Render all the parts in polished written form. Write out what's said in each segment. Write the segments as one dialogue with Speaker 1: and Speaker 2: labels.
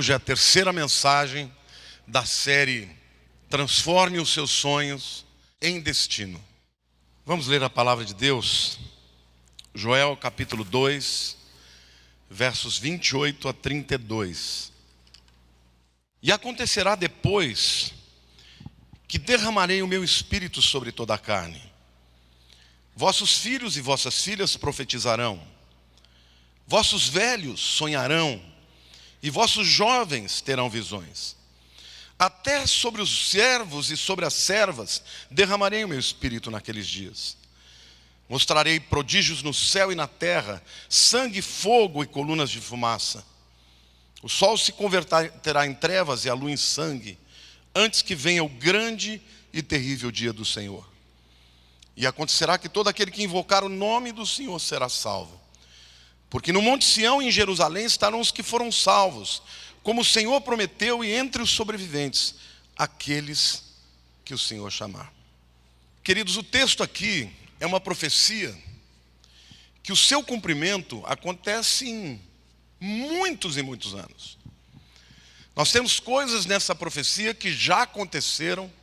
Speaker 1: Hoje é a terceira mensagem da série Transforme os seus sonhos em destino. Vamos ler a palavra de Deus, Joel capítulo 2, versos 28 a 32. E acontecerá depois que derramarei o meu espírito sobre toda a carne. Vossos filhos e vossas filhas profetizarão, vossos velhos sonharão, e vossos jovens terão visões. Até sobre os servos e sobre as servas derramarei o meu espírito naqueles dias. Mostrarei prodígios no céu e na terra, sangue, fogo e colunas de fumaça. O sol se converterá em trevas e a lua em sangue, antes que venha o grande e terrível dia do Senhor. E acontecerá que todo aquele que invocar o nome do Senhor será salvo. Porque no Monte Sião e em Jerusalém estarão os que foram salvos, como o Senhor prometeu, e entre os sobreviventes, aqueles que o Senhor chamar. Queridos, o texto aqui é uma profecia que o seu cumprimento acontece em muitos e muitos anos. Nós temos coisas nessa profecia que já aconteceram,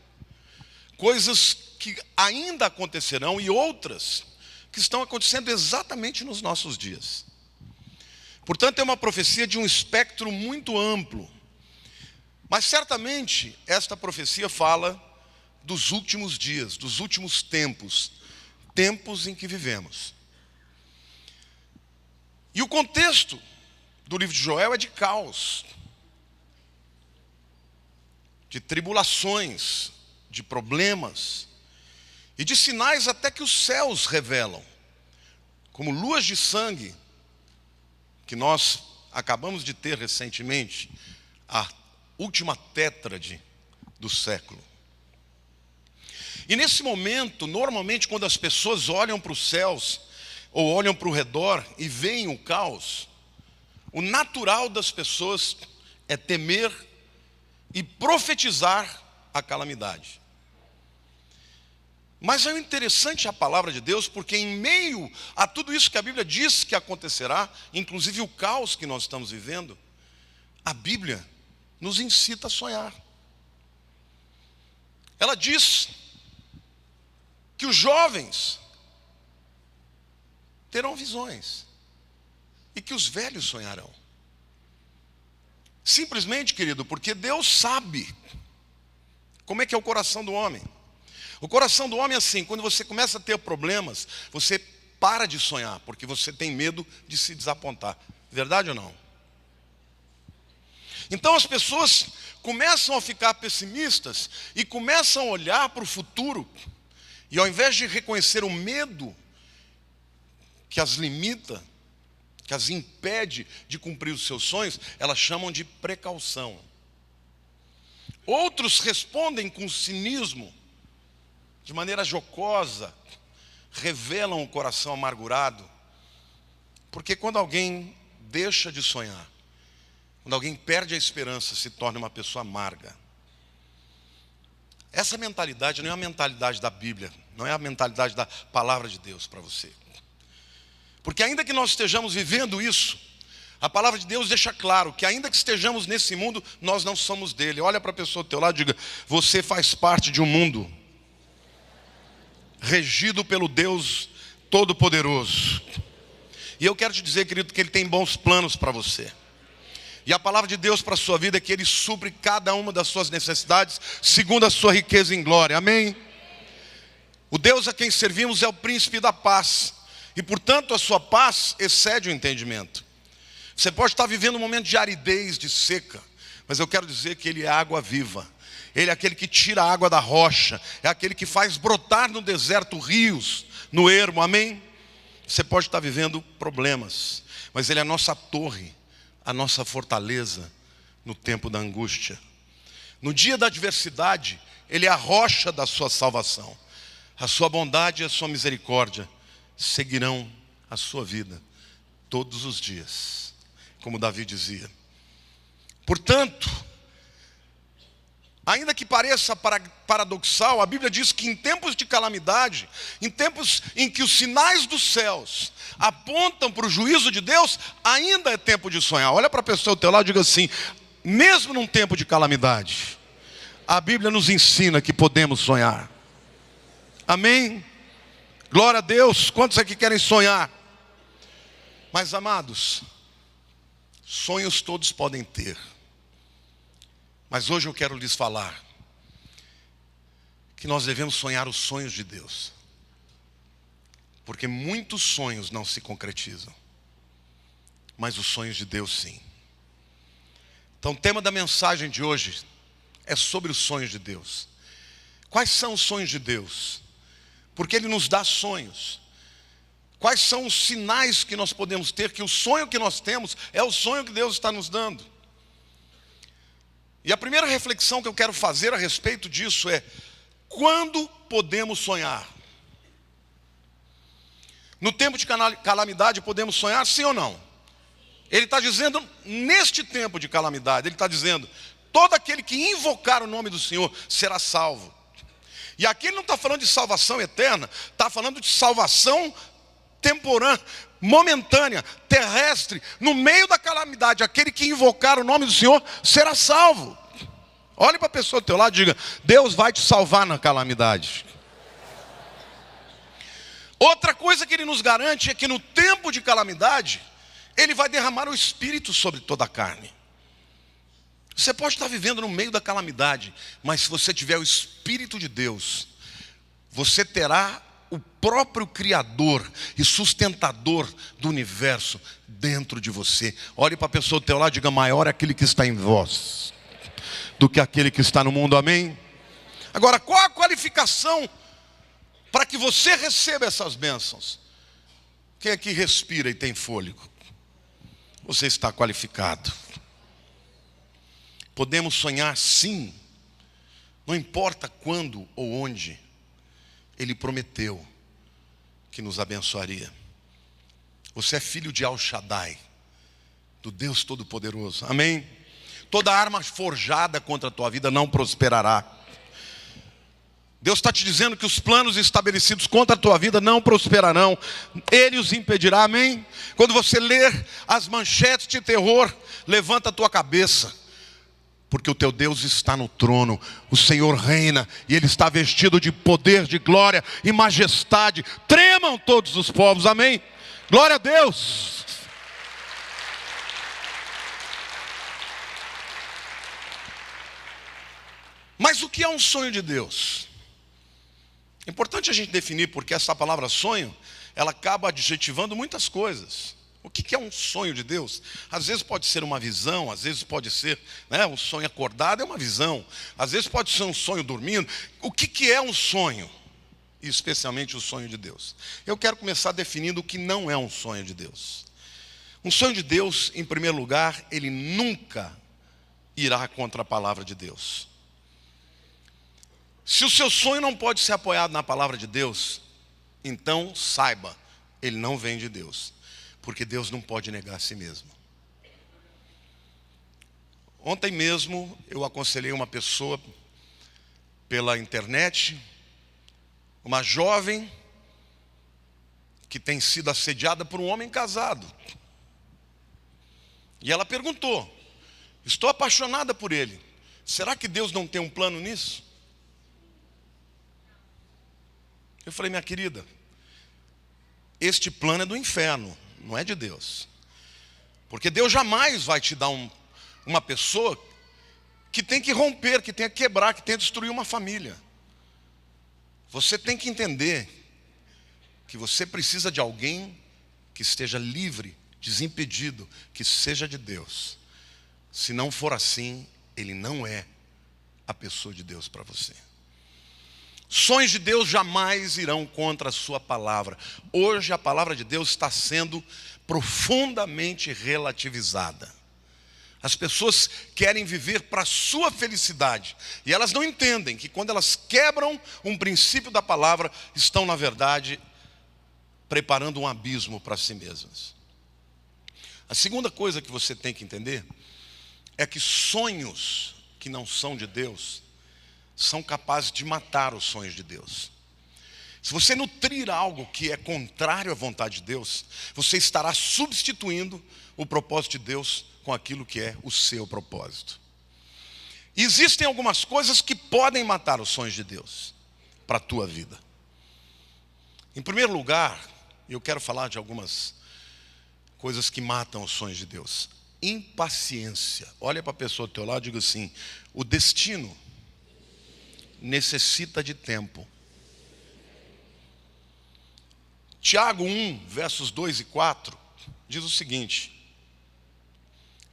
Speaker 1: coisas que ainda acontecerão e outras que estão acontecendo exatamente nos nossos dias. Portanto, é uma profecia de um espectro muito amplo. Mas certamente esta profecia fala dos últimos dias, dos últimos tempos, tempos em que vivemos. E o contexto do livro de Joel é de caos, de tribulações, de problemas e de sinais até que os céus revelam, como luas de sangue, que nós acabamos de ter recentemente, a última tétrade do século. E nesse momento, normalmente quando as pessoas olham para os céus, ou olham para o redor e veem o caos, o natural das pessoas é temer e profetizar a calamidade. Mas é interessante a palavra de Deus, porque em meio a tudo isso que a Bíblia diz que acontecerá, inclusive o caos que nós estamos vivendo, a Bíblia nos incita a sonhar. Ela diz que os jovens terão visões e que os velhos sonharão. Simplesmente, querido, porque Deus sabe como é que é o coração do homem. O coração do homem é assim: quando você começa a ter problemas, você para de sonhar, porque você tem medo de se desapontar. Verdade ou não? Então as pessoas começam a ficar pessimistas e começam a olhar para o futuro, e ao invés de reconhecer o medo que as limita, que as impede de cumprir os seus sonhos, elas chamam de precaução. Outros respondem com cinismo, de maneira jocosa, revelam o coração amargurado. Porque quando alguém deixa de sonhar, quando alguém perde a esperança, se torna uma pessoa amarga. Essa mentalidade não é a mentalidade da Bíblia, não é a mentalidade da palavra de Deus para você. Porque ainda que nós estejamos vivendo isso, a palavra de Deus deixa claro que ainda que estejamos nesse mundo, nós não somos dele. Olha para a pessoa do teu lado e diga: você faz parte de um mundo regido pelo Deus Todo-Poderoso. E eu quero te dizer, querido, que Ele tem bons planos para você. E a palavra de Deus para a sua vida é que Ele supre cada uma das suas necessidades, segundo a sua riqueza em glória. Amém? O Deus a quem servimos é o príncipe da paz. E portanto a sua paz excede o entendimento. Você pode estar vivendo um momento de aridez, de seca, mas eu quero dizer que Ele é água viva. Ele é aquele que tira a água da rocha, é aquele que faz brotar no deserto rios, no ermo, amém? Você pode estar vivendo problemas, mas Ele é a nossa torre, a nossa fortaleza no tempo da angústia. No dia da adversidade, Ele é a rocha da sua salvação. A sua bondade e a sua misericórdia seguirão a sua vida todos os dias, como Davi dizia. Portanto, ainda que pareça paradoxal, a Bíblia diz que em tempos de calamidade, em tempos em que os sinais dos céus apontam para o juízo de Deus, ainda é tempo de sonhar. Olha para a pessoa ao teu lado e diga assim: mesmo num tempo de calamidade, a Bíblia nos ensina que podemos sonhar. Amém? Glória a Deus. Quantos aqui querem sonhar? Mas, amados, sonhos todos podem ter. Mas hoje eu quero lhes falar que nós devemos sonhar os sonhos de Deus. Porque muitos sonhos não se concretizam, mas os sonhos de Deus sim. Então o tema da mensagem de hoje é sobre os sonhos de Deus. Quais são os sonhos de Deus? Porque Ele nos dá sonhos. Quais são os sinais que nós podemos ter que o sonho que nós temos é o sonho que Deus está nos dando? E a primeira reflexão que eu quero fazer a respeito disso é: quando podemos sonhar? No tempo de calamidade podemos sonhar, sim ou não? Ele está dizendo, neste tempo de calamidade, Ele está dizendo, todo aquele que invocar o nome do Senhor será salvo. E aqui Ele não está falando de salvação eterna, está falando de salvação temporânea, momentânea, terrestre. No meio da calamidade, aquele que invocar o nome do Senhor será salvo. Olhe para a pessoa do teu lado e diga: Deus vai te salvar na calamidade. Outra coisa que Ele nos garante é que no tempo de calamidade, Ele vai derramar o Espírito sobre toda a carne. Você pode estar vivendo no meio da calamidade, mas se você tiver o Espírito de Deus, você terá o próprio Criador e sustentador do universo dentro de você. Olhe para a pessoa do teu lado e diga: maior é aquele que está em vós do que aquele que está no mundo. Amém? Agora, qual a qualificação para que você receba essas bênçãos? Quem aqui respira e tem fôlego? Você está qualificado. Podemos sonhar sim, não importa quando ou onde. Ele prometeu que nos abençoaria. Você é filho de El Shaddai, do Deus Todo-Poderoso. Amém? Toda arma forjada contra a tua vida não prosperará. Deus está te dizendo que os planos estabelecidos contra a tua vida não prosperarão. Ele os impedirá, amém? Quando você ler as manchetes de terror, levanta a tua cabeça, porque o teu Deus está no trono, o Senhor reina, e Ele está vestido de poder, de glória e majestade. Tremam todos os povos, amém? Glória a Deus. Mas o que é um sonho de Deus? É importante a gente definir, porque essa palavra sonho, ela acaba adjetivando muitas coisas. O que é um sonho de Deus? Às vezes pode ser uma visão, às vezes pode ser, um sonho acordado é uma visão, às vezes pode ser um sonho dormindo. O que é um sonho? E especialmente o sonho de Deus. Eu quero começar definindo o que não é um sonho de Deus. Um sonho de Deus, em primeiro lugar, ele nunca irá contra a palavra de Deus. Se o seu sonho não pode ser apoiado na palavra de Deus, então saiba, ele não vem de Deus. Porque Deus não pode negar a si mesmo. Ontem mesmo eu aconselhei uma pessoa pela internet, uma jovem que tem sido assediada por um homem casado. E ela perguntou: estou apaixonada por ele, será que Deus não tem um plano nisso? Eu falei: minha querida, este plano é do inferno, não é de Deus. Porque Deus jamais vai te dar uma pessoa que tem que romper, que tem que quebrar, que tem que destruir uma família. Você tem que entender que você precisa de alguém que esteja livre, desimpedido, que seja de Deus. Se não for assim, ele não é a pessoa de Deus para você. Sonhos de Deus jamais irão contra a sua palavra. Hoje a palavra de Deus está sendo profundamente relativizada. As pessoas querem viver para a sua felicidade. E elas não entendem que quando elas quebram um princípio da palavra, estão na verdade preparando um abismo para si mesmas. A segunda coisa que você tem que entender é que sonhos que não são de Deus são capazes de matar os sonhos de Deus. Se você nutrir algo que é contrário à vontade de Deus, você estará substituindo o propósito de Deus com aquilo que é o seu propósito. E existem algumas coisas que podem matar os sonhos de Deus para a tua vida. Em primeiro lugar, eu quero falar de algumas coisas que matam os sonhos de Deus. Impaciência. Olha para a pessoa do teu lado e diga assim: o destino necessita de tempo. Tiago 1, versos 2 e 4, diz o seguinte: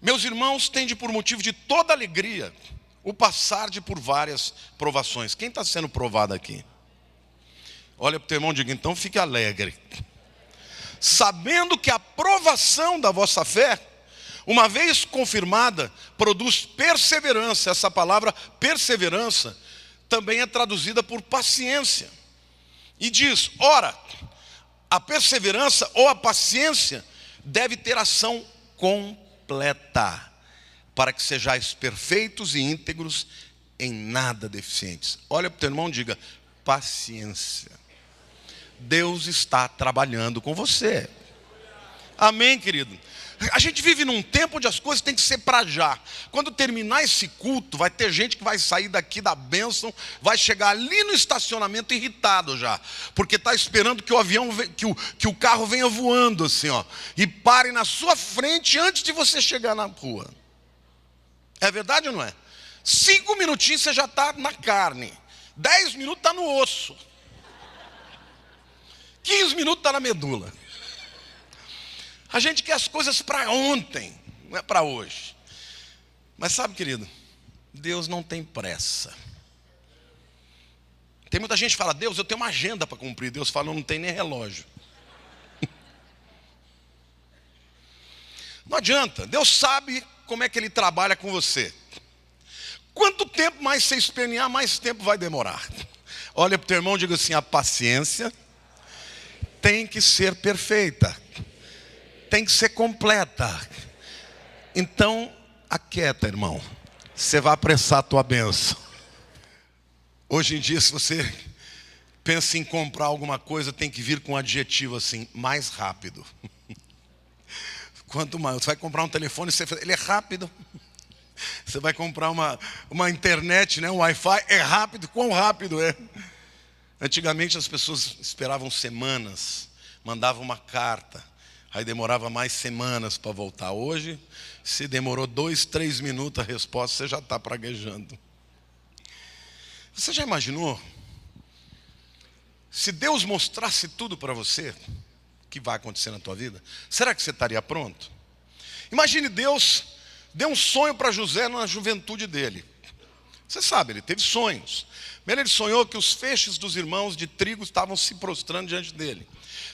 Speaker 1: meus irmãos, tende por motivo de toda alegria o passar de por várias provações. Quem está sendo provado aqui? Olha para o teu irmão e diga: então fique alegre, sabendo que a provação da vossa fé, uma vez confirmada, produz perseverança. Essa palavra perseverança também é traduzida por paciência. E diz: ora, a perseverança ou a paciência deve ter ação completa, para que sejais perfeitos e íntegros, em nada deficientes. Olha para o teu irmão e diga: paciência. Deus está trabalhando com você. Amém, querido? A gente vive num tempo onde as coisas têm que ser para já. Quando terminar esse culto, vai ter gente que vai sair daqui da bênção, vai chegar ali no estacionamento irritado já, porque está esperando que o avião, que o carro venha voando assim, ó, e pare na sua frente antes de você chegar na rua. É verdade ou não é? 5 minutinhos você já está na carne, 10 minutos está no osso, 15 minutos está na medula. A gente quer as coisas para ontem, não é para hoje. Mas sabe, querido, Deus não tem pressa. Tem muita gente que fala: Deus, eu tenho uma agenda para cumprir. Deus fala: não tem nem relógio. Não adianta. Deus sabe como é que Ele trabalha com você. Quanto tempo mais você espernear, mais tempo vai demorar. Olha para o teu irmão e diga assim: a paciência tem que ser perfeita, tem que ser completa. Então, aquieta, irmão. Você vai apressar a tua bênção. Hoje em dia, se você pensa em comprar alguma coisa, tem que vir com um adjetivo assim: mais rápido. Quanto mais, você vai comprar um telefone, ele é rápido. Você vai comprar uma internet, né, um Wi-Fi, é rápido. Quão rápido é? Antigamente as pessoas esperavam semanas, mandavam uma carta, aí demorava mais semanas para voltar. Hoje, se demorou 2, 3 minutos a resposta, você já está praguejando. Você já imaginou? Se Deus mostrasse tudo para você, o que vai acontecer na tua vida, será que você estaria pronto? Imagine, Deus deu um sonho para José na juventude dele. Você sabe, ele teve sonhos. Primeiro ele sonhou que os feixes dos irmãos de trigo estavam se prostrando diante dele.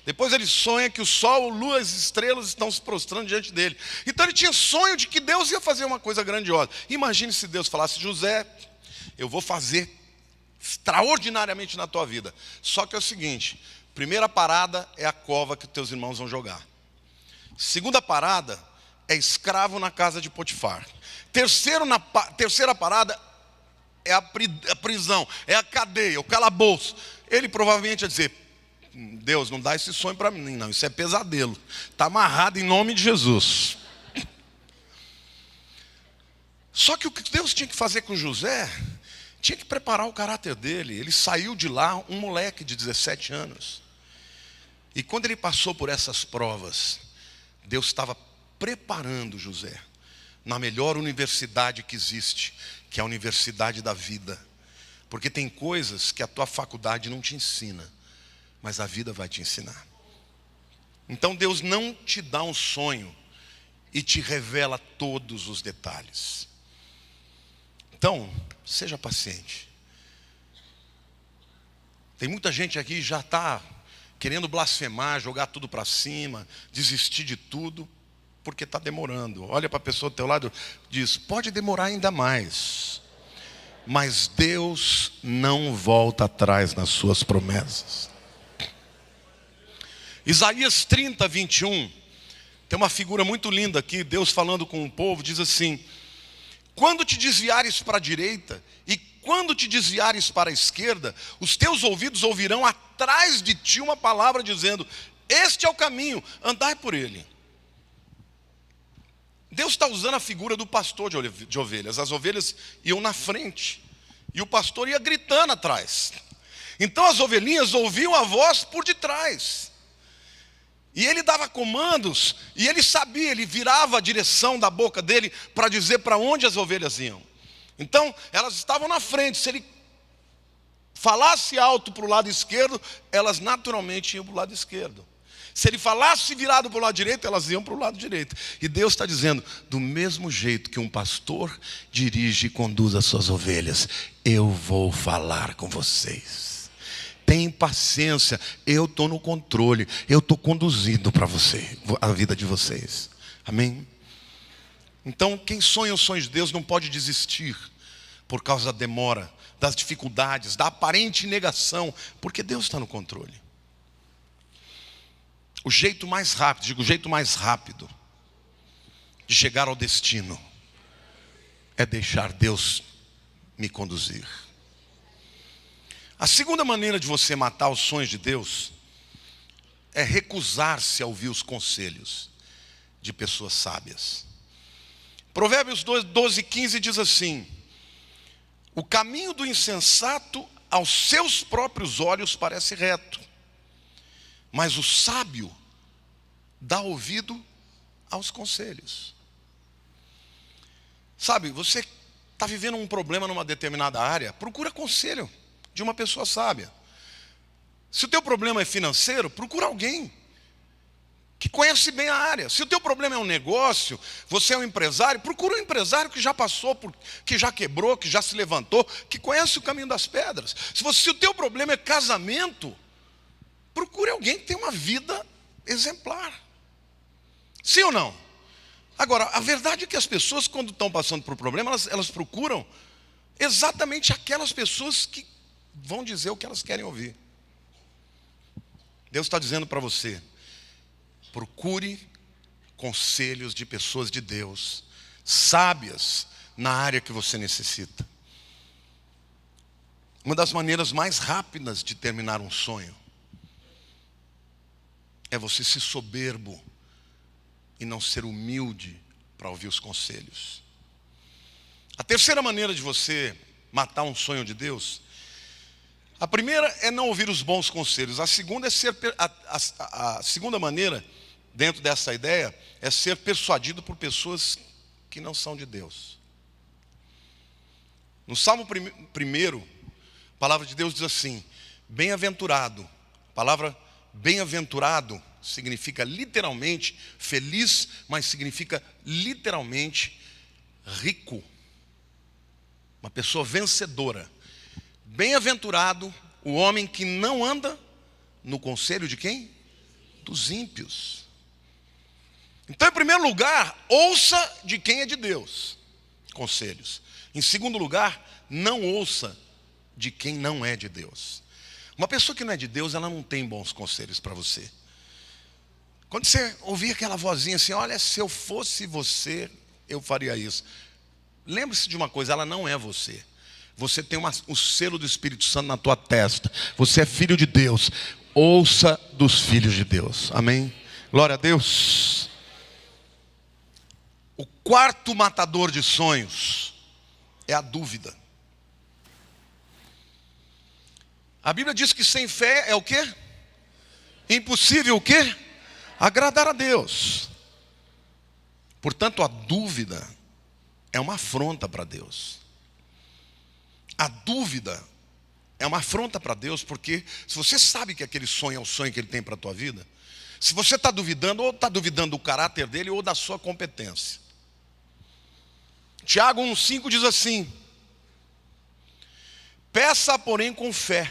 Speaker 1: Depois ele sonha que o sol, a lua, as estrelas estão se prostrando diante dele. Então ele tinha sonho de que Deus ia fazer uma coisa grandiosa. Imagine se Deus falasse: José, eu vou fazer extraordinariamente na tua vida. Só que é o seguinte: primeira parada é a cova que os teus irmãos vão jogar. Segunda parada é escravo na casa de Potifar. Terceira parada é a prisão, é a cadeia, o calabouço. Ele provavelmente ia dizer: Deus, não dá esse sonho para mim não, isso é pesadelo. Está amarrado em nome de Jesus. Só que o que Deus tinha que fazer com José, tinha que preparar o caráter dele. Ele saiu de lá um moleque de 17 anos. E quando ele passou por essas provas, Deus estava preparando José na melhor universidade que existe, que é a universidade da vida. Porque tem coisas que a tua faculdade não te ensina, mas a vida vai te ensinar. Então Deus não te dá um sonho e te revela todos os detalhes. Então, seja paciente. Tem muita gente aqui que já está querendo blasfemar, jogar tudo para cima, desistir de tudo, porque está demorando. Olha para a pessoa do teu lado e diz: pode demorar ainda mais, mas Deus não volta atrás nas suas promessas. Isaías 30, 21, tem uma figura muito linda aqui, Deus falando com o povo, diz assim: quando te desviares para a direita e quando te desviares para a esquerda, os teus ouvidos ouvirão a atrás de ti uma palavra dizendo: este é o caminho, andai por ele. Deus está usando a figura do pastor de ovelhas. As ovelhas iam na frente e o pastor ia gritando atrás. Então as ovelhinhas ouviam a voz por detrás. E ele dava comandos, e ele sabia, ele virava a direção da boca dele para dizer para onde as ovelhas iam. Então, elas estavam na frente. Se ele falasse alto para o lado esquerdo, elas naturalmente iam para o lado esquerdo. Se ele falasse virado para o lado direito, elas iam para o lado direito. E Deus está dizendo: do mesmo jeito que um pastor dirige e conduz as suas ovelhas, eu vou falar com vocês. Tem paciência, eu estou no controle, eu estou conduzindo para você, a vida de vocês. Amém? Então, quem sonha os sonhos de Deus não pode desistir por causa da demora, das dificuldades, da aparente negação, porque Deus está no controle. O jeito mais rápido, o jeito mais rápido de chegar ao destino é deixar Deus me conduzir. A segunda maneira de você matar os sonhos de Deus é recusar-se a ouvir os conselhos de pessoas sábias. Provérbios 12:15 diz assim: o caminho do insensato aos seus próprios olhos parece reto, mas o sábio dá ouvido aos conselhos. Sabe, você está vivendo um problema numa determinada área, procura conselho de uma pessoa sábia. Se o teu problema é financeiro, procura alguém que conhece bem a área. Se o teu problema é um negócio, você é um empresário, procura um empresário que já passou, que já quebrou, que já se levantou, que conhece o caminho das pedras. Se o teu problema é casamento, procure alguém que tem uma vida exemplar. Sim ou não? Agora, a verdade é que as pessoas, quando estão passando por problema, elas procuram exatamente aquelas pessoas que vão dizer o que elas querem ouvir. Deus está dizendo para você: procure conselhos de pessoas de Deus, sábias na área que você necessita. Uma das maneiras mais rápidas de terminar um sonho é você ser soberbo e não ser humilde para ouvir os conselhos. A terceira maneira de você matar um sonho de Deus, a primeira é não ouvir os bons conselhos. A segunda a segunda maneira, dentro dessa ideia, é ser persuadido por pessoas que não são de Deus. No Salmo 1, a palavra de Deus diz assim: bem-aventurado. A palavra bem-aventurado significa literalmente feliz, mas significa literalmente rico. Uma pessoa vencedora. Bem-aventurado o homem que não anda no conselho de quem? Dos ímpios. Então, em primeiro lugar, ouça de quem é de Deus, conselhos. Em segundo lugar, não ouça de quem não é de Deus. Uma pessoa que não é de Deus, ela não tem bons conselhos para você. Quando você ouvir aquela vozinha assim: olha, se eu fosse você, eu faria isso. Lembre-se de uma coisa: ela não é você. Você tem o selo do Espírito Santo na tua testa. Você é filho de Deus. Ouça dos filhos de Deus. Amém? Glória a Deus. O quarto matador de sonhos é a dúvida. A Bíblia diz que sem fé é o quê? Impossível o quê? Agradar a Deus. Portanto, a dúvida é uma afronta para Deus. A dúvida é uma afronta para Deus, porque se você sabe que aquele sonho é o sonho que Ele tem para a tua vida, se você está duvidando, ou está duvidando do caráter dele ou da sua competência. Tiago 1,5 diz assim: peça, porém, com fé,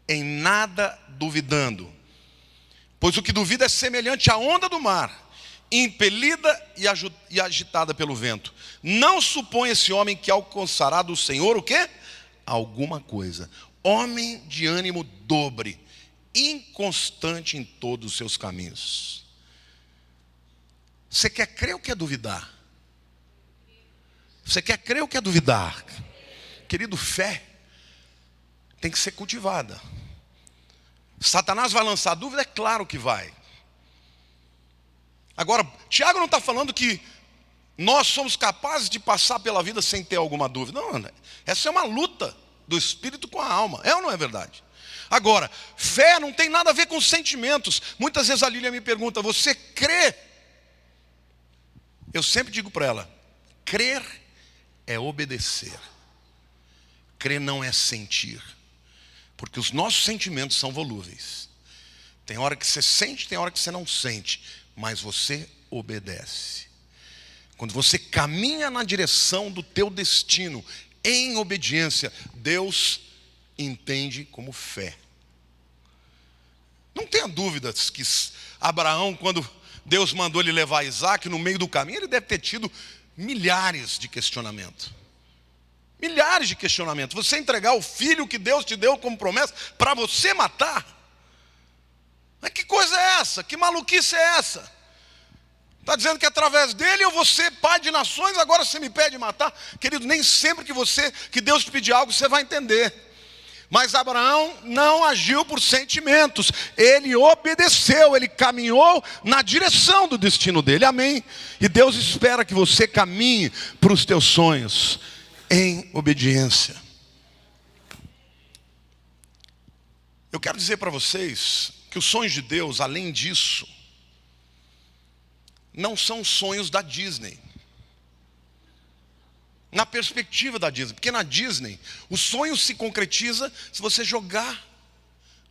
Speaker 1: em nada duvidando, pois o que duvida é semelhante à onda do mar, impelida e agitada pelo vento. Não supõe esse homem que alcançará do Senhor o quê? Alguma coisa. Homem de ânimo dobre, inconstante em todos os seus caminhos. Você quer crer ou quer duvidar? Você quer crer ou quer duvidar? Querido, fé tem que ser cultivada. Satanás vai lançar dúvida? É claro que vai. Agora, Tiago não está falando que nós somos capazes de passar pela vida sem ter alguma dúvida. Não, essa é uma luta do espírito com a alma. É ou não é verdade? Agora, fé não tem nada a ver com sentimentos. Muitas vezes a Lília me pergunta, você crê? Eu sempre digo para ela, crer é obedecer. Crer não é sentir. Porque os nossos sentimentos são volúveis. Tem hora que você sente, tem hora que você não sente. Mas você obedece. Quando você caminha na direção do teu destino, em obediência, Deus entende como fé. Não tenha dúvidas que Abraão, quando Deus mandou ele levar Isaac, no meio do caminho, ele deve ter tido milhares de questionamentos. Milhares de questionamentos. Você entregar o filho que Deus te deu como promessa para você matar? Mas que coisa é essa? Que maluquice é essa? Está dizendo que através dele eu vou ser pai de nações, agora você me pede matar? Querido, nem sempre que Deus te pedir algo, você vai entender. Mas Abraão não agiu por sentimentos. Ele obedeceu, ele caminhou na direção do destino dele. Amém? E Deus espera que você caminhe para os teus sonhos em obediência. Eu quero dizer para vocês que os sonhos de Deus, além disso, não são sonhos da Disney. Na perspectiva da Disney. Porque na Disney, o sonho se concretiza se você jogar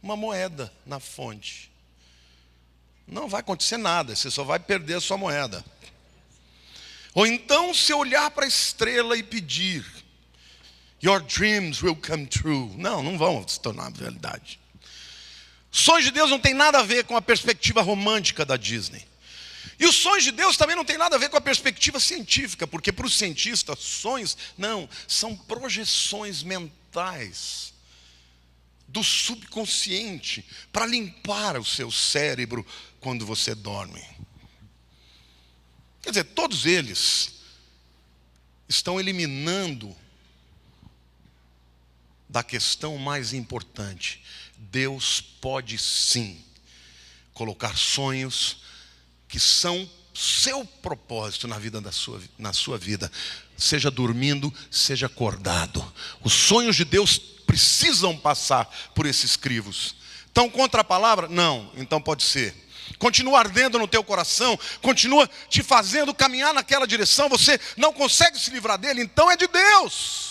Speaker 1: uma moeda na fonte. Não vai acontecer nada, você só vai perder a sua moeda. Ou então, se olhar para a estrela e pedir, your dreams will come true. Não vão se tornar realidade. Sonhos de Deus não tem nada a ver com a perspectiva romântica da Disney. E os sonhos de Deus também não tem nada a ver com a perspectiva científica, porque para os cientistas, sonhos, não, são projeções mentais do subconsciente para limpar o seu cérebro quando você dorme. Quer dizer, todos eles estão eliminando da questão mais importante. Deus pode sim colocar sonhos que são seu propósito na sua vida, seja dormindo, seja acordado. Os sonhos de Deus precisam passar por esses crivos. Estão contra a palavra? Não, então pode ser. Continua ardendo no teu coração, continua te fazendo caminhar naquela direção, você não consegue se livrar dele, então é de Deus.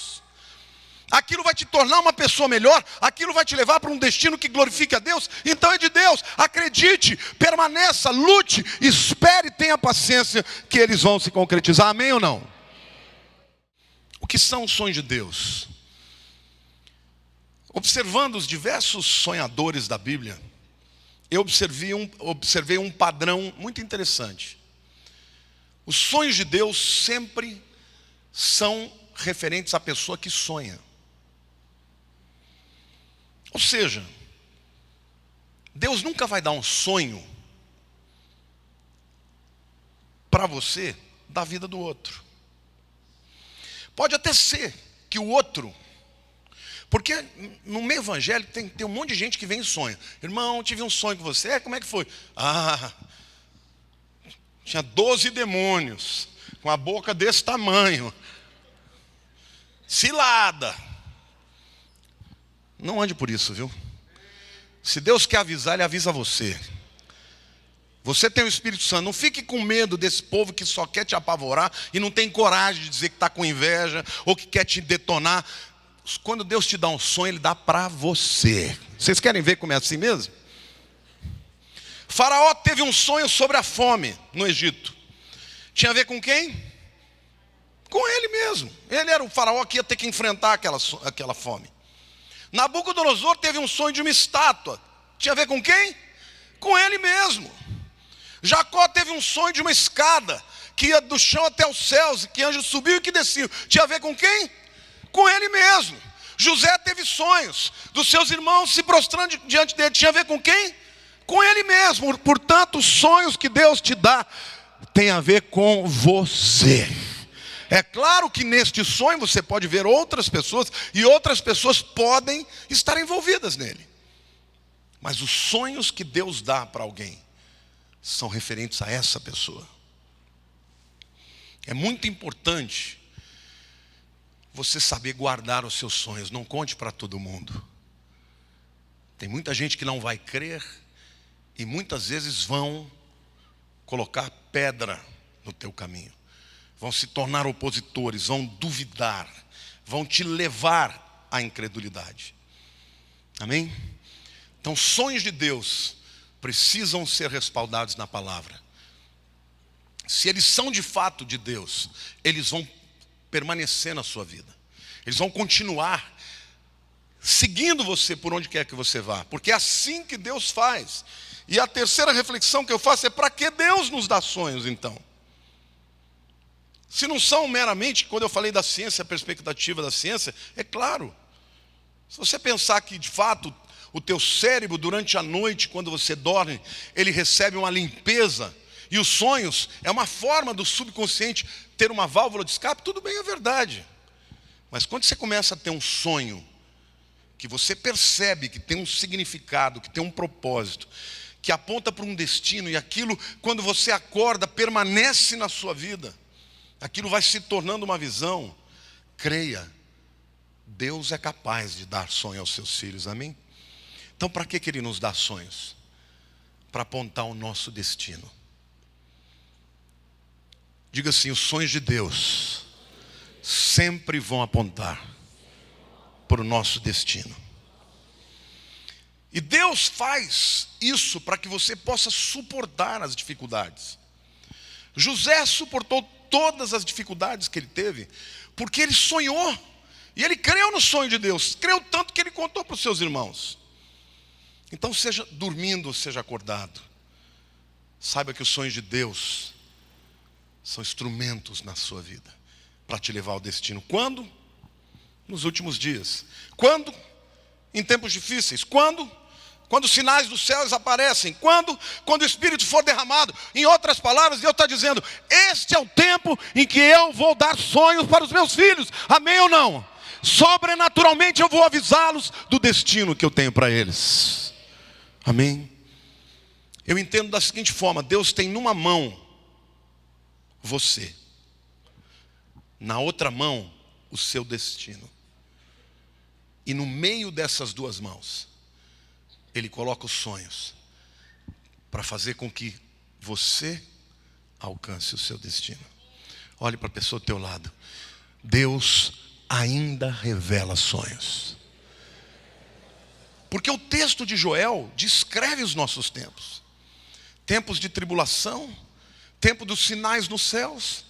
Speaker 1: Aquilo vai te tornar uma pessoa melhor, aquilo vai te levar para um destino que glorifique a Deus, então é de Deus. Acredite, permaneça, lute, espere, tenha paciência que eles vão se concretizar, amém ou não? O que são os sonhos de Deus? Observando os diversos sonhadores da Bíblia, eu observei um padrão muito interessante. Os sonhos de Deus sempre são referentes à pessoa que sonha. Ou seja, Deus nunca vai dar um sonho para você da vida do outro. Pode até ser que o outro, porque no meio evangélico tem um monte de gente que vem e sonha. Irmão, tive um sonho com você, como é que foi? Tinha 12 demônios, com a boca desse tamanho. Cilada. Não ande por isso, viu? Se Deus quer avisar, Ele avisa você. Você tem o Espírito Santo. Não fique com medo desse povo que só quer te apavorar e não tem coragem de dizer que está com inveja ou que quer te detonar. Quando Deus te dá um sonho, Ele dá para você. Vocês querem ver como é assim mesmo? Faraó teve um sonho sobre a fome no Egito. Tinha a ver com quem? Com ele mesmo. Ele era o faraó que ia ter que enfrentar aquela fome. Nabucodonosor teve um sonho de uma estátua. Tinha a ver com quem? Com ele mesmo. Jacó teve um sonho de uma escada que ia do chão até os céus, que anjos subiam e que desciam. Tinha a ver com quem? Com ele mesmo. José teve sonhos dos seus irmãos se prostrando diante dele. Tinha a ver com quem? Com ele mesmo. Portanto, os sonhos que Deus te dá têm a ver com você. É claro que neste sonho você pode ver outras pessoas e outras pessoas podem estar envolvidas nele. Mas os sonhos que Deus dá para alguém são referentes a essa pessoa. É muito importante você saber guardar os seus sonhos. Não conte para todo mundo. Tem muita gente que não vai crer e muitas vezes vão colocar pedra no teu caminho. Vão se tornar opositores, vão duvidar, vão te levar à incredulidade. Amém? Então, sonhos de Deus precisam ser respaldados na palavra. Se eles são de fato de Deus, eles vão permanecer na sua vida. Eles vão continuar seguindo você por onde quer que você vá. Porque é assim que Deus faz. E a terceira reflexão que eu faço é: para que Deus nos dá sonhos então? Se não são meramente, quando eu falei da ciência, a perspectiva da ciência, é claro. Se você pensar que de fato o teu cérebro durante a noite, quando você dorme, ele recebe uma limpeza, e os sonhos é uma forma do subconsciente ter uma válvula de escape, tudo bem, é verdade. Mas quando você começa a ter um sonho, que você percebe que tem um significado, que tem um propósito, que aponta para um destino, e aquilo, quando você acorda, permanece na sua vida, aquilo vai se tornando uma visão. Creia, Deus é capaz de dar sonho aos seus filhos, amém? Então, para que Ele nos dá sonhos? Para apontar o nosso destino. Diga assim: os sonhos de Deus sempre vão apontar para o nosso destino. E Deus faz isso para que você possa suportar as dificuldades. José suportou todas as dificuldades que ele teve, porque ele sonhou, e ele creu no sonho de Deus, creu tanto que ele contou para os seus irmãos. Então, seja dormindo, seja acordado, saiba que os sonhos de Deus são instrumentos na sua vida, para te levar ao destino. Quando? Nos últimos dias. Quando? Em tempos difíceis. Quando? Quando os sinais dos céus aparecem. Quando? Quando o Espírito for derramado. Em outras palavras, Deus está dizendo: este é o tempo em que eu vou dar sonhos para os meus filhos. Amém ou não? Sobrenaturalmente eu vou avisá-los do destino que eu tenho para eles. Amém? Eu entendo da seguinte forma: Deus tem numa mão você, na outra mão o seu destino. E no meio dessas duas mãos, Ele coloca os sonhos para fazer com que você alcance o seu destino. Olhe para a pessoa do teu lado. Deus ainda revela sonhos. Porque o texto de Joel descreve os nossos tempos. Tempos de tribulação, tempo dos sinais nos céus,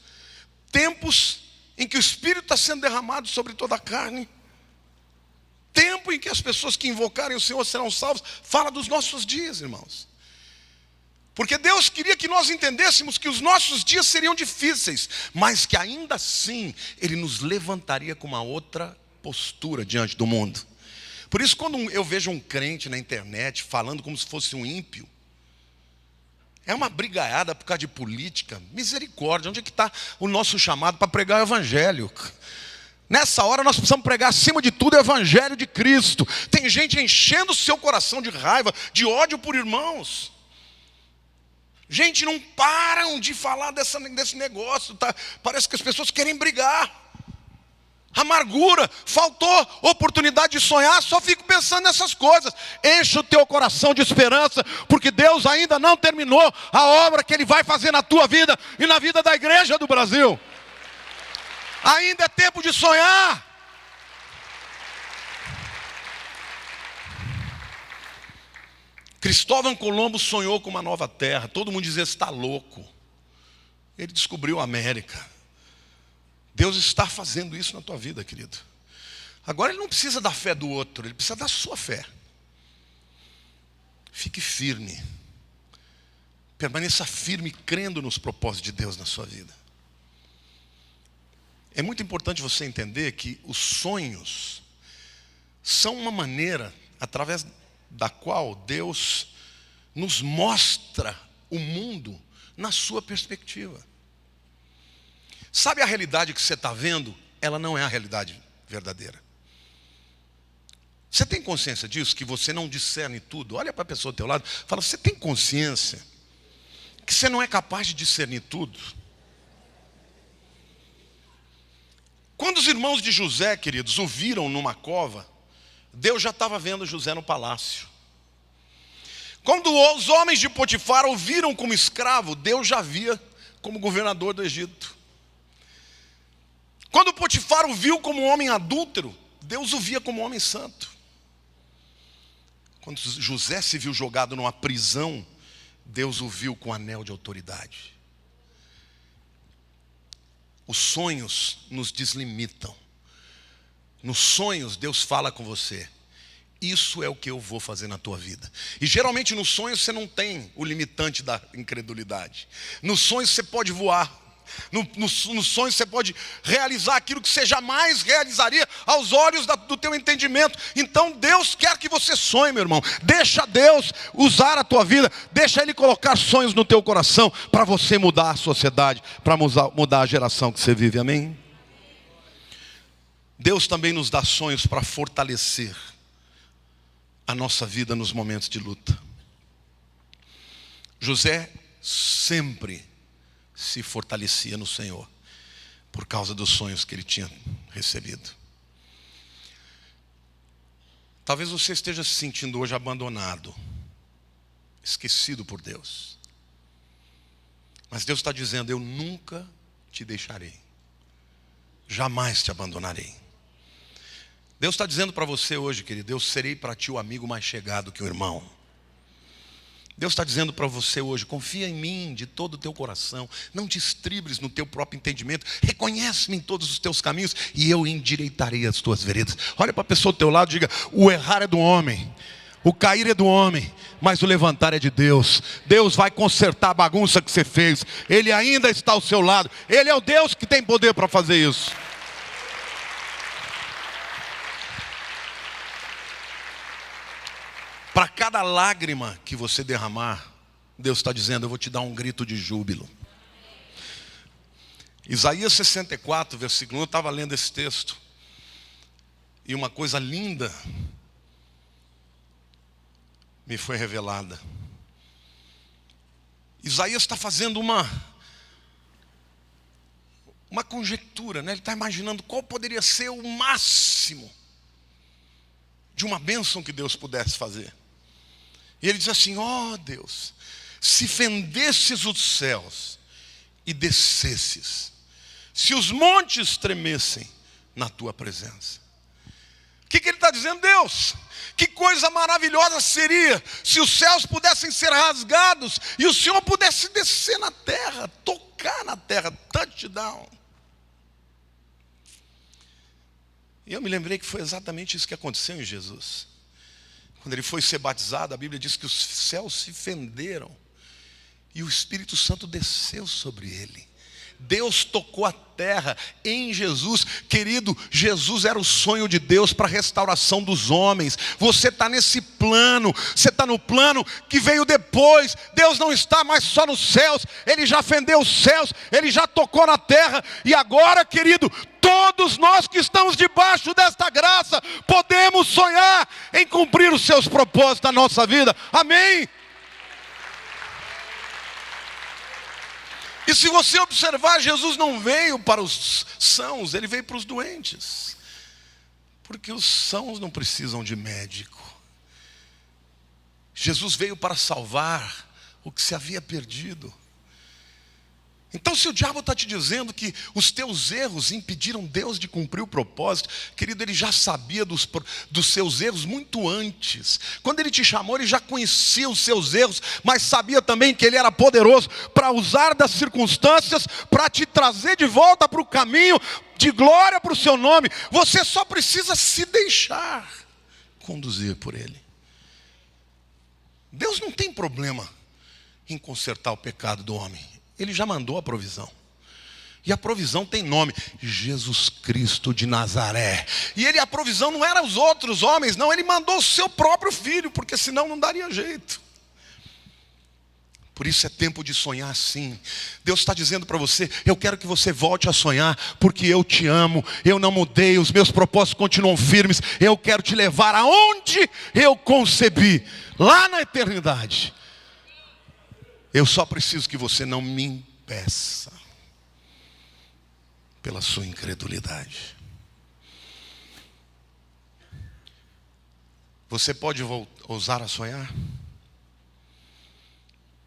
Speaker 1: tempos em que o Espírito está sendo derramado sobre toda a carne, tempo em que as pessoas que invocarem o Senhor serão salvos. Fala dos nossos dias, irmãos. Porque Deus queria que nós entendêssemos que os nossos dias seriam difíceis, mas que ainda assim Ele nos levantaria com uma outra postura diante do mundo. Por isso, quando eu vejo um crente na internet falando como se fosse um ímpio, é uma brigaiada por causa de política. Misericórdia, onde é que está o nosso chamado para pregar o Evangelho? Nessa hora nós precisamos pregar acima de tudo o Evangelho de Cristo. Tem gente enchendo o seu coração de raiva, de ódio por irmãos. Gente, não param de falar desse negócio, tá? Parece que as pessoas querem brigar. Amargura, faltou oportunidade de sonhar, só fico pensando nessas coisas. Enche o teu coração de esperança, porque Deus ainda não terminou a obra que Ele vai fazer na tua vida e na vida da igreja do Brasil. Ainda é tempo de sonhar. Cristóvão Colombo sonhou com uma nova terra. Todo mundo dizia: está louco. Ele descobriu a América. Deus está fazendo isso na tua vida, querido. Agora Ele não precisa da fé do outro, Ele precisa da sua fé. Fique firme. Permaneça firme, crendo nos propósitos de Deus na sua vida. É muito importante você entender que os sonhos são uma maneira através da qual Deus nos mostra o mundo na sua perspectiva. Sabe a realidade que você está vendo? Ela não é a realidade verdadeira. Você tem consciência disso? Que você não discerne tudo? Olha para a pessoa ao teu lado, fala, você tem consciência que você não é capaz de discernir tudo? Quando os irmãos de José, queridos, o viram numa cova, Deus já estava vendo José no palácio. Quando os homens de Potifar o viram como escravo, Deus já via como governador do Egito. Quando Potifar o viu como um homem adúltero, Deus o via como um homem santo. Quando José se viu jogado numa prisão, Deus o viu com anel de autoridade. Os sonhos nos deslimitam. Nos sonhos Deus fala com você. Isso é o que eu vou fazer na tua vida. E geralmente nos sonhos você não tem o limitante da incredulidade. Nos sonhos você pode voar. Nos sonhos você pode realizar aquilo que você jamais realizaria aos olhos do teu entendimento. Então Deus quer que você sonhe, meu irmão. Deixa Deus usar a tua vida. Deixa Ele colocar sonhos no teu coração para você mudar a sociedade, para mudar a geração que você vive, amém? Deus também nos dá sonhos para fortalecer a nossa vida nos momentos de luta. José sempre se fortalecia no Senhor, por causa dos sonhos que ele tinha recebido. Talvez você esteja se sentindo hoje abandonado, esquecido por Deus. Mas Deus está dizendo, eu nunca te deixarei, jamais te abandonarei. Deus está dizendo para você hoje, querido, eu serei para ti o amigo mais chegado que o irmão. Deus está dizendo para você hoje, confia em mim de todo o teu coração, não te estribes no teu próprio entendimento, reconhece-me em todos os teus caminhos e eu endireitarei as tuas veredas. Olha para a pessoa ao teu lado e diga, o errar é do homem, o cair é do homem, mas o levantar é de Deus. Deus vai consertar a bagunça que você fez, Ele ainda está ao seu lado, Ele é o Deus que tem poder para fazer isso. Para cada lágrima que você derramar, Deus está dizendo, eu vou te dar um grito de júbilo. Isaías 64, versículo 1, eu estava lendo esse texto. E uma coisa linda me foi revelada. Isaías está fazendo uma conjectura, né? Ele está imaginando qual poderia ser o máximo de uma bênção que Deus pudesse fazer. E ele diz assim, ó Deus, se fendesses os céus e descesses, se os montes tremessem na tua presença. O que ele está dizendo? Deus, que coisa maravilhosa seria se os céus pudessem ser rasgados e o Senhor pudesse descer na terra, tocar na terra, touchdown. E eu me lembrei que foi exatamente isso que aconteceu em Jesus. Quando ele foi ser batizado, a Bíblia diz que os céus se fenderam e o Espírito Santo desceu sobre ele. Deus tocou a terra em Jesus. Querido, Jesus era o sonho de Deus para a restauração dos homens. Você está nesse plano, você está no plano que veio depois. Deus não está mais só nos céus, Ele já fendeu os céus, Ele já tocou na terra. E agora, querido, todos nós que estamos debaixo desta graça, podemos sonhar em cumprir os seus propósitos na nossa vida, amém? E se você observar, Jesus não veio para os sãos, Ele veio para os doentes. Porque os sãos não precisam de médico. Jesus veio para salvar o que se havia perdido. Então se o diabo está te dizendo que os teus erros impediram Deus de cumprir o propósito, querido, Ele já sabia dos seus erros muito antes. Quando Ele te chamou, Ele já conhecia os seus erros, mas sabia também que Ele era poderoso para usar das circunstâncias, para te trazer de volta para o caminho de glória para o seu nome. Você só precisa se deixar conduzir por Ele. Deus não tem problema em consertar o pecado do homem. Ele já mandou a provisão. E a provisão tem nome, Jesus Cristo de Nazaré. E a provisão não era os outros homens, não. Ele mandou o seu próprio filho, porque senão não daria jeito. Por isso é tempo de sonhar sim. Deus está dizendo para você: eu quero que você volte a sonhar, porque eu te amo, eu não mudei, os meus propósitos continuam firmes. Eu quero te levar aonde eu concebi, lá na eternidade. Eu só preciso que você não me impeça pela sua incredulidade. Você pode ousar a sonhar?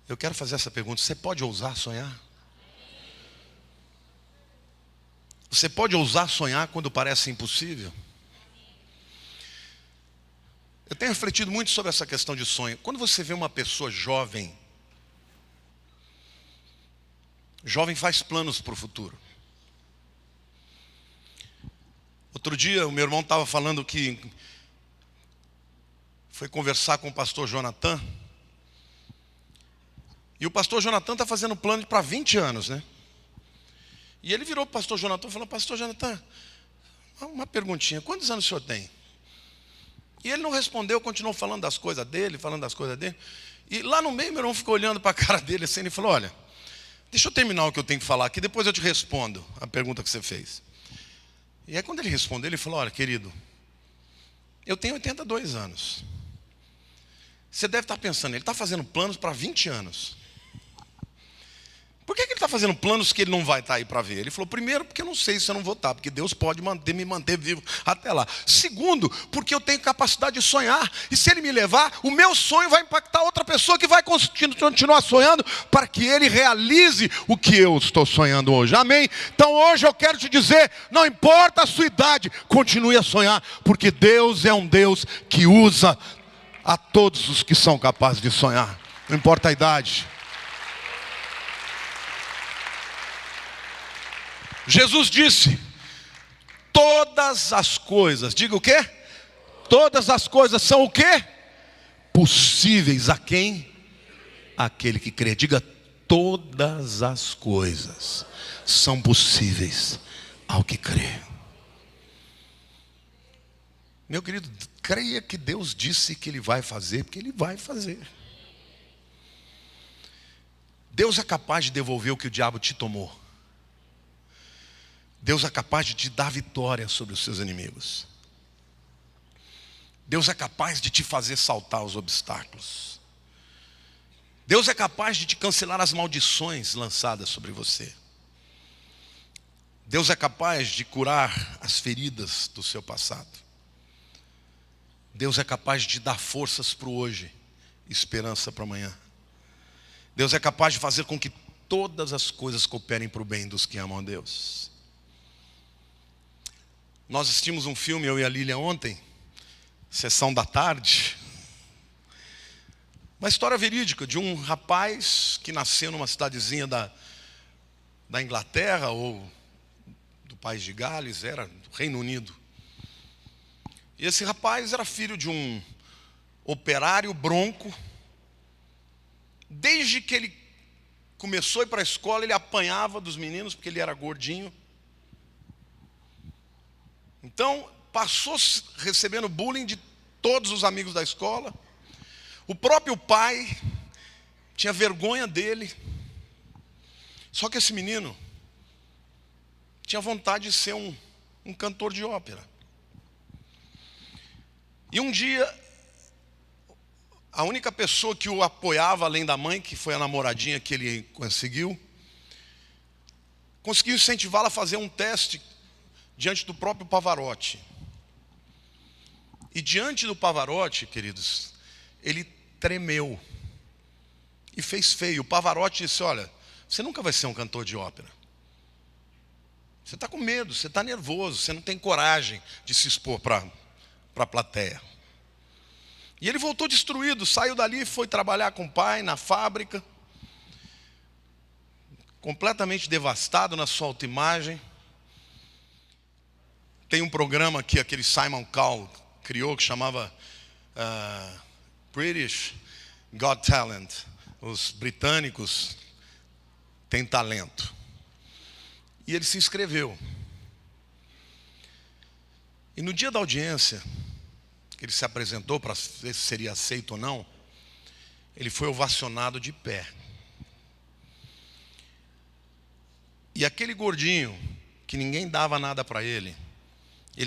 Speaker 1: Eu quero fazer essa pergunta: você pode ousar sonhar? Você pode ousar sonhar quando parece impossível? Eu tenho refletido muito sobre essa questão de sonho. Quando você vê uma pessoa jovem faz planos para o futuro. Outro dia o meu irmão estava falando que foi conversar com o pastor Jonathan. E o pastor Jonathan está fazendo plano para 20 anos, né? E ele virou para o pastor Jonathan e falou: pastor Jonathan, uma perguntinha, quantos anos o senhor tem? E ele não respondeu, continuou falando das coisas dele. E lá no meio meu irmão ficou olhando para a cara dele assim, e falou: olha, deixa eu terminar o que eu tenho que falar aqui, depois eu te respondo a pergunta que você fez. E aí quando ele respondeu, ele falou: olha, querido, eu tenho 82 anos. Você deve estar pensando, ele está fazendo planos para 20 anos. Por que ele está fazendo planos que ele não vai estar aí para ver? Ele falou: primeiro, porque eu não sei se eu não vou estar, porque Deus pode me manter vivo até lá. Segundo, porque eu tenho capacidade de sonhar, e se Ele me levar, o meu sonho vai impactar outra pessoa que vai continuar sonhando, para que Ele realize o que eu estou sonhando hoje. Amém? Então hoje eu quero te dizer, não importa a sua idade, continue a sonhar, porque Deus é um Deus que usa a todos os que são capazes de sonhar, não importa a idade. Jesus disse: todas as coisas, diga o quê? Todas as coisas são o quê? Possíveis a quem? Aquele que crê. Diga: todas as coisas são possíveis ao que crê. Meu querido, creia que Deus disse que Ele vai fazer, porque Ele vai fazer. Deus é capaz de devolver o que o diabo te tomou. Deus é capaz de te dar vitória sobre os seus inimigos. Deus é capaz de te fazer saltar os obstáculos. Deus é capaz de te cancelar as maldições lançadas sobre você. Deus é capaz de curar as feridas do seu passado. Deus é capaz de te dar forças para o hoje, esperança para amanhã. Deus é capaz de fazer com que todas as coisas cooperem para o bem dos que amam a Deus. Nós assistimos um filme, eu e a Lília, ontem, sessão da tarde. Uma história verídica de um rapaz que nasceu numa cidadezinha da Inglaterra, ou do país de Gales, era do Reino Unido. E esse rapaz era filho de um operário bronco. Desde que ele começou a ir para a escola, ele apanhava dos meninos, porque ele era gordinho. Então, passou recebendo bullying de todos os amigos da escola. O próprio pai tinha vergonha dele. Só que esse menino tinha vontade de ser um cantor de ópera. E um dia, a única pessoa que o apoiava, além da mãe, que foi a namoradinha que ele conseguiu incentivá-la a fazer um teste diante do próprio Pavarotti. E diante do Pavarotti, queridos, ele tremeu e fez feio. O Pavarotti disse: olha, você nunca vai ser um cantor de ópera. Você está com medo, você está nervoso, você não tem coragem de se expor para a plateia. E ele voltou destruído, saiu dali, foi trabalhar com o pai na fábrica, completamente devastado na sua autoimagem. Tem um programa que aquele Simon Cowell criou, que chamava British Got Talent. Os britânicos têm talento. E ele se inscreveu. E no dia da audiência, que ele se apresentou para ver se seria aceito ou não, ele foi ovacionado de pé. E aquele gordinho, que ninguém dava nada para ele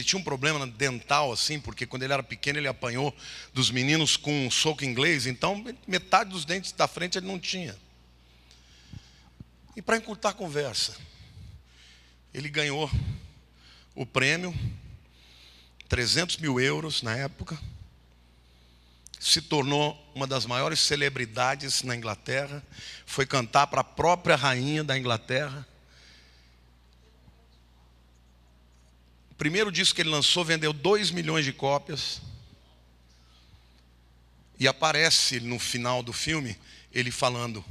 Speaker 1: tinha um problema dental assim, porque quando ele era pequeno ele apanhou dos meninos com um soco inglês, então metade dos dentes da frente ele não tinha. E para encurtar a conversa, ele ganhou o prêmio, 300 mil euros na época, se tornou uma das maiores celebridades na Inglaterra, foi cantar para a própria rainha da Inglaterra. O primeiro disco que ele lançou vendeu 2 milhões de cópias. E aparece no final do filme ele falando: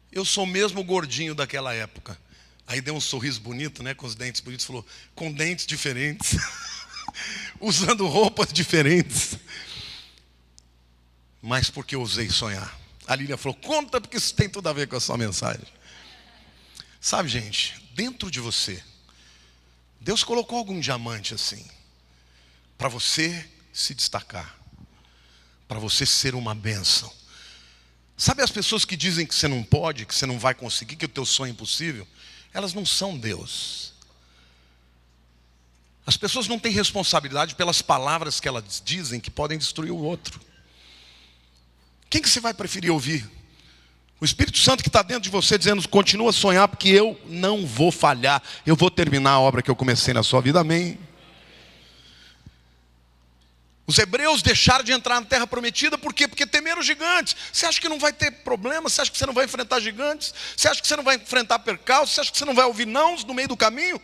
Speaker 1: eu sou mesmo o gordinho daquela época. Aí deu um sorriso bonito, né, com os dentes bonitos, falou: com dentes diferentes, usando roupas diferentes, mas porque eu usei sonhar. A Lília falou: conta, porque isso tem tudo a ver com a sua mensagem. Sabe, gente, dentro de você Deus colocou algum diamante assim, para você se destacar, para você ser uma bênção. Sabe as pessoas que dizem que você não pode, que você não vai conseguir, que o teu sonho é impossível? Elas não são Deus. As pessoas não têm responsabilidade pelas palavras que elas dizem que podem destruir o outro. Quem que você vai preferir ouvir? O Espírito Santo que está dentro de você dizendo: continua a sonhar, porque eu não vou falhar, eu vou terminar a obra que eu comecei na sua vida, amém? Os hebreus deixaram de entrar na terra prometida, por quê? Porque temeram os gigantes. Você acha que não vai ter problema? Você acha que você não vai enfrentar gigantes? Você acha que você não vai enfrentar percalços? Você acha que você não vai ouvir nãos no meio do caminho?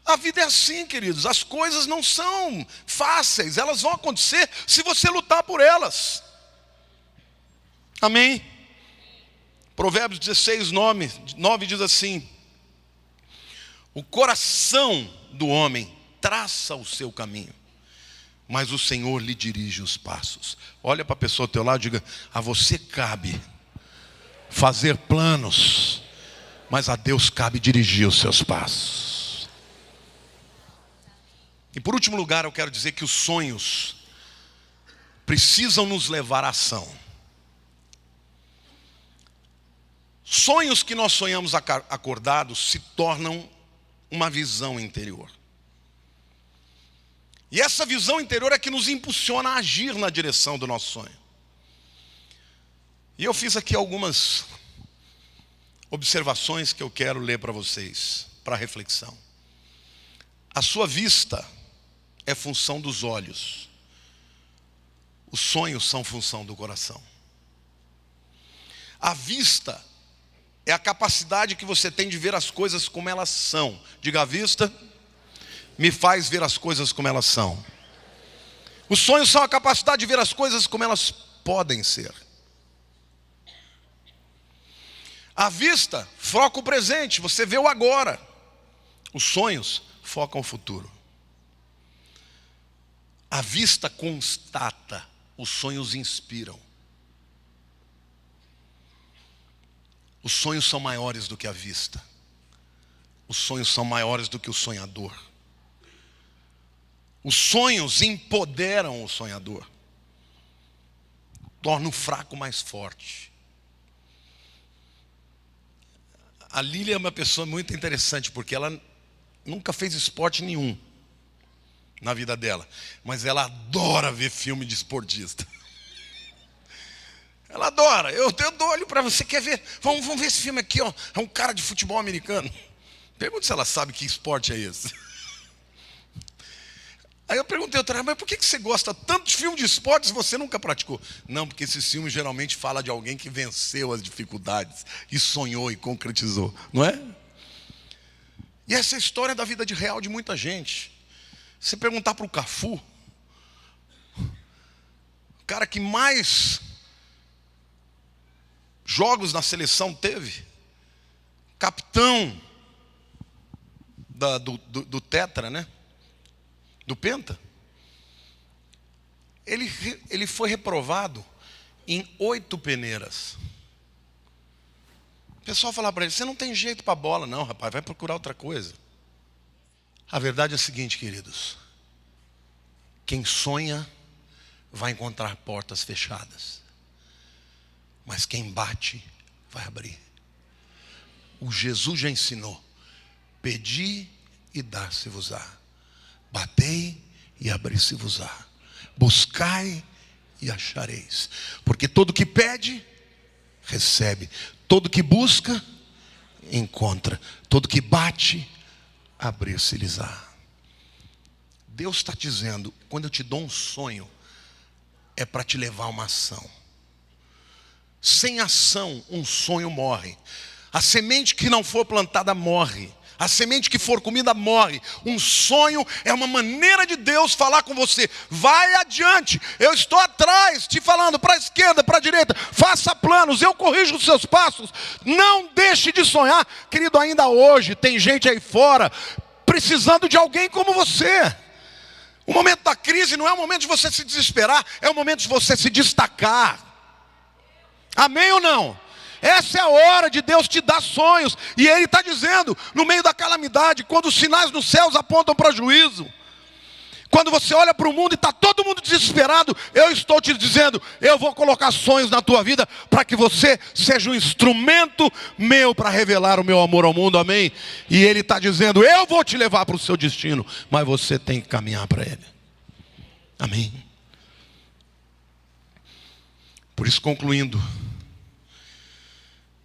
Speaker 1: A vida é assim, queridos, as coisas não são fáceis, elas vão acontecer se você lutar por elas. Amém? Provérbios 16, 9 diz assim: o coração do homem traça o seu caminho, mas o Senhor lhe dirige os passos. Olha para a pessoa ao teu lado e diga: a você cabe fazer planos, mas a Deus cabe dirigir os seus passos. E por último lugar, eu quero dizer que os sonhos precisam nos levar à ação. Sonhos que nós sonhamos acordados se tornam uma visão interior. E essa visão interior é que nos impulsiona a agir na direção do nosso sonho. E eu fiz aqui algumas observações que eu quero ler para vocês, para reflexão. A sua vista é função dos olhos. Os sonhos são função do coração. A vista é a capacidade que você tem de ver as coisas como elas são. Diga: a vista me faz ver as coisas como elas são. Os sonhos são a capacidade de ver as coisas como elas podem ser. A vista foca o presente, você vê o agora. Os sonhos focam o futuro. A vista constata, os sonhos inspiram. Os sonhos são maiores do que a vista. Os sonhos são maiores do que o sonhador. Os sonhos empoderam o sonhador, tornam o fraco mais forte. A Lília é uma pessoa muito interessante, porque ela nunca fez esporte nenhum na vida dela, mas ela adora ver filme de esportista. Ela adora. Eu dou olho para você, quer ver? Vamos ver esse filme aqui, ó. É um cara de futebol americano. Pergunta se ela sabe que esporte é esse. Aí eu perguntei outra vez: mas por que você gosta tanto de filme de esportes e você nunca praticou? Não, porque esse filme geralmente fala de alguém que venceu as dificuldades e sonhou e concretizou, não é? E essa é a história da vida real de muita gente. Se você perguntar para o Cafu, o cara que mais jogos na seleção teve, capitão do Tetra, né? Do Penta, ele foi reprovado em 8 peneiras. O pessoal falava para ele: você não tem jeito para bola. Não, rapaz, vai procurar outra coisa. A verdade é a seguinte, queridos: quem sonha vai encontrar portas fechadas, mas quem bate vai abrir. O Jesus já ensinou: pedi e dar-se-vos-á, batei e abrir-se-vos-á, buscai e achareis. Porque todo que pede, recebe. Todo que busca, encontra. Todo que bate, abrir-se-lhes-á. Deus está dizendo: quando eu te dou um sonho, é para te levar a uma ação. Sem ação, um sonho morre. A semente que não for plantada morre. A semente que for comida morre. Um sonho é uma maneira de Deus falar com você: vai adiante, eu estou atrás, te falando para a esquerda, para a direita, faça planos, eu corrijo os seus passos. Não deixe de sonhar. Querido, ainda hoje tem gente aí fora precisando de alguém como você. O momento da crise não é o momento de você se desesperar, é o momento de você se destacar. Amém ou não? Essa é a hora de Deus te dar sonhos. E Ele está dizendo, no meio da calamidade, quando os sinais nos céus apontam para juízo, quando você olha para o mundo e está todo mundo desesperado, eu estou te dizendo: eu vou colocar sonhos na tua vida, para que você seja um instrumento meu para revelar o meu amor ao mundo, amém? E Ele está dizendo: eu vou te levar para o seu destino, mas você tem que caminhar para Ele, amém? Por isso, concluindo,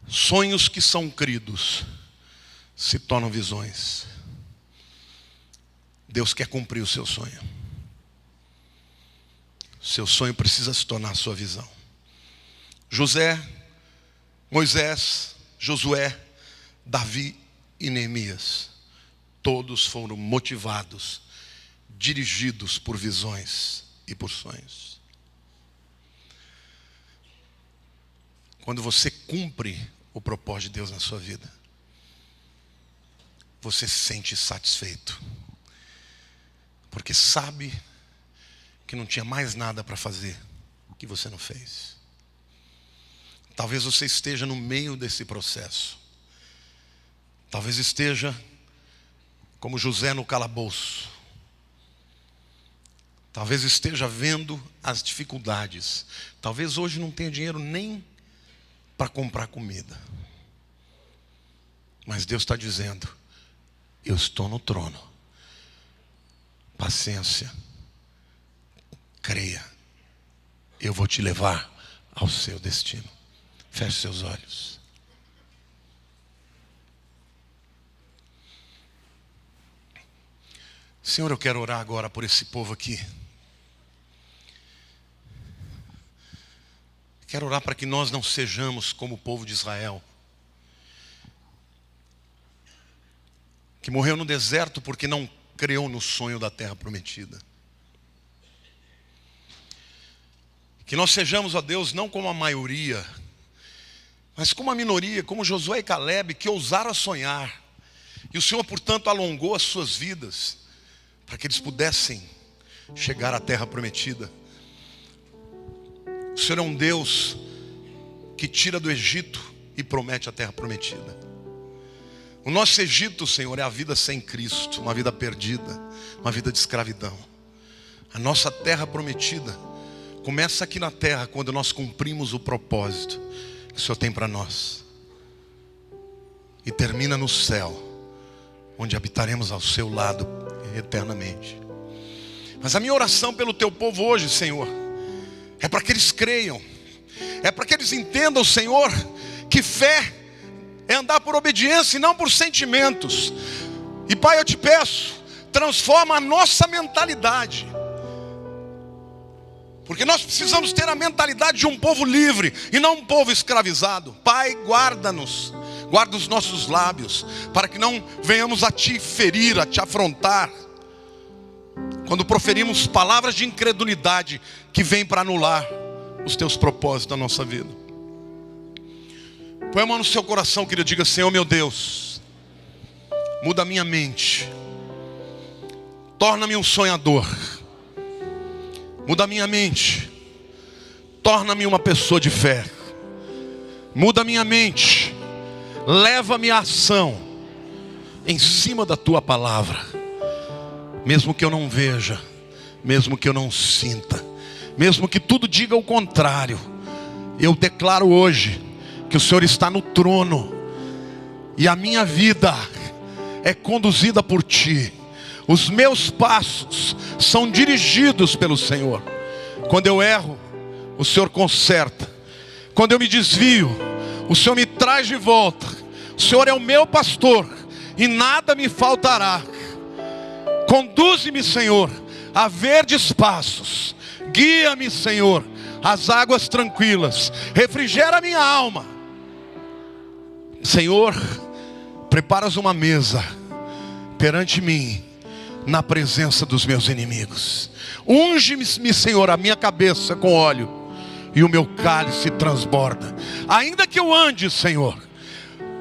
Speaker 1: sonhos que são cridos se tornam visões. Deus quer cumprir o seu sonho. Seu sonho precisa se tornar a sua visão. José, Moisés, Josué, Davi e Neemias, todos foram motivados, dirigidos por visões e por sonhos. Quando você cumpre o propósito de Deus na sua vida, você se sente satisfeito, porque sabe que não tinha mais nada para fazer que você não fez. Talvez você esteja no meio desse processo. Talvez esteja como José no calabouço. Talvez esteja vendo as dificuldades. Talvez hoje não tenha dinheiro nem para comprar comida. Mas Deus está dizendo: eu estou no trono. Paciência, creia, eu vou te levar ao seu destino. Feche seus olhos. Senhor, eu quero orar agora por esse povo aqui. Quero orar para que nós não sejamos como o povo de Israel, que morreu no deserto porque não creu no sonho da terra prometida. Que nós sejamos, ó Deus, não como a maioria, mas como a minoria, como Josué e Calebe, que ousaram a sonhar. E o Senhor, portanto, alongou as suas vidas, para que eles pudessem chegar à terra prometida. O Senhor é um Deus que tira do Egito e promete a terra prometida. O nosso Egito, Senhor, é a vida sem Cristo, uma vida perdida, uma vida de escravidão. A nossa terra prometida começa aqui na terra, quando nós cumprimos o propósito que o Senhor tem para nós, e termina no céu, onde habitaremos ao seu lado eternamente. Mas a minha oração pelo teu povo hoje, Senhor, é para que eles creiam, é para que eles entendam, Senhor, que fé é andar por obediência e não por sentimentos. E Pai, eu te peço, transforma a nossa mentalidade, porque nós precisamos ter a mentalidade de um povo livre e não um povo escravizado. Pai, guarda-nos, guarda os nossos lábios, para que não venhamos a te ferir, a te afrontar, quando proferimos palavras de incredulidade que vêm para anular os teus propósitos da nossa vida. Põe a mão no seu coração, querido, diga: Senhor meu Deus, muda a minha mente, torna-me um sonhador, muda a minha mente, torna-me uma pessoa de fé, muda a minha mente, leva-me à ação, em cima da tua palavra, mesmo que eu não veja, mesmo que eu não sinta, mesmo que tudo diga o contrário. Eu declaro hoje que o Senhor está no trono e a minha vida é conduzida por Ti. Os meus passos são dirigidos pelo Senhor. Quando eu erro, o Senhor conserta. Quando eu me desvio, o Senhor me traz de volta. O Senhor é o meu pastor e nada me faltará. Conduze-me, Senhor, a verdes passos. Guia-me, Senhor, às águas tranquilas. Refrigera minha alma. Senhor, preparas uma mesa perante mim, na presença dos meus inimigos. Unge-me, Senhor, a minha cabeça com óleo, e o meu cálice transborda. Ainda que eu ande, Senhor,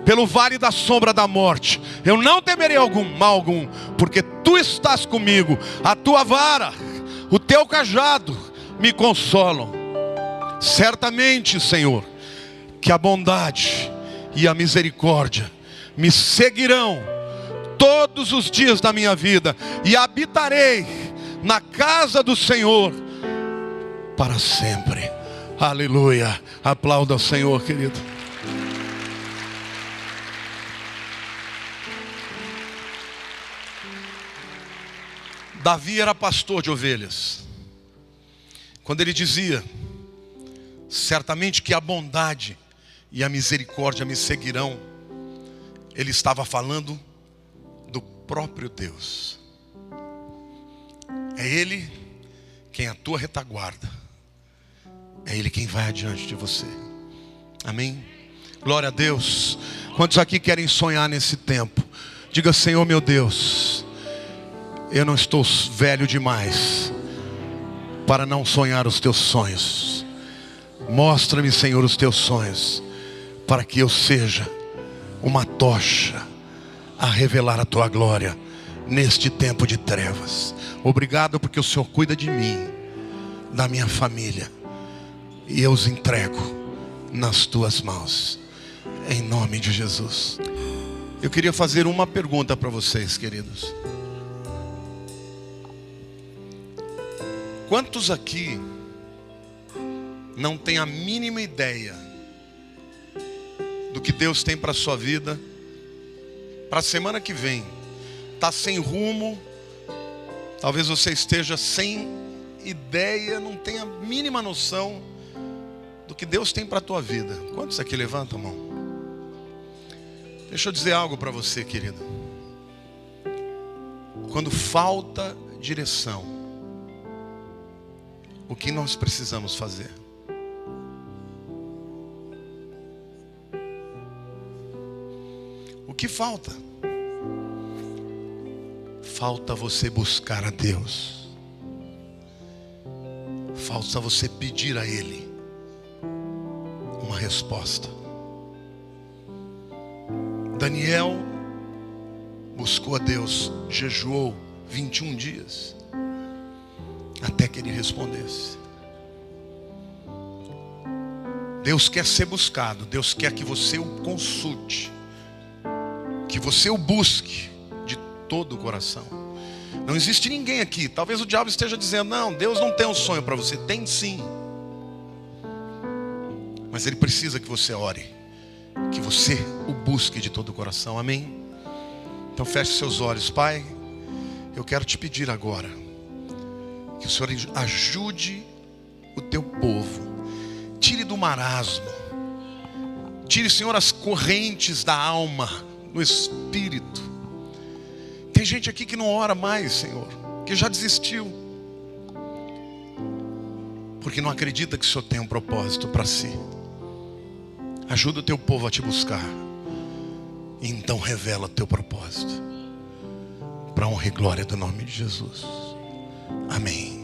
Speaker 1: pelo vale da sombra da morte, eu não temerei mal algum, porque Tu estás comigo. A Tua vara, o Teu cajado me consolam. Certamente, Senhor, que a bondade e a misericórdia me seguirão todos os dias da minha vida, e habitarei na casa do Senhor para sempre. Aleluia. Aplauda ao Senhor, querido. Davi era pastor de ovelhas. Quando ele dizia: certamente que a bondade e a misericórdia me seguirão, ele estava falando do próprio Deus. É Ele quem é a tua retaguarda. É Ele quem vai adiante de você. Amém? Glória a Deus. Quantos aqui querem sonhar nesse tempo? Diga: Senhor meu Deus, eu não estou velho demais para não sonhar os Teus sonhos. Mostra-me, Senhor, os Teus sonhos, para que eu seja uma tocha a revelar a Tua glória neste tempo de trevas. Obrigado porque o Senhor cuida de mim, da minha família, e eu os entrego nas Tuas mãos, em nome de Jesus. Eu queria fazer uma pergunta para vocês, queridos. Quantos aqui não têm a mínima ideia do que Deus tem para a sua vida, para a semana que vem? Está sem rumo, talvez você esteja sem ideia, não tenha a mínima noção do que Deus tem para a tua vida. Quantos aqui levantam a mão? Deixa eu dizer algo para você, querido. Quando falta direção, o que nós precisamos fazer? O que falta? Falta você buscar a Deus. Falta você pedir a Ele uma resposta. Daniel buscou a Deus, jejuou 21 dias até que Ele respondesse. Deus quer ser buscado. Deus quer que você o consulte, que você o busque de todo o coração. Não existe ninguém aqui, talvez o diabo esteja dizendo: não, Deus não tem um sonho para você. Tem sim, mas Ele precisa que você ore, que você o busque de todo o coração. Amém? Então feche seus olhos. Pai, eu quero te pedir agora que o Senhor ajude o teu povo. Tire do marasmo. Tire, Senhor, as correntes da alma, do espírito. Tem gente aqui que não ora mais, Senhor, que já desistiu, porque não acredita que o Senhor tem um propósito para si. Ajuda o teu povo a te buscar, e então revela o teu propósito, para a honra e glória do nome de Jesus. Amém.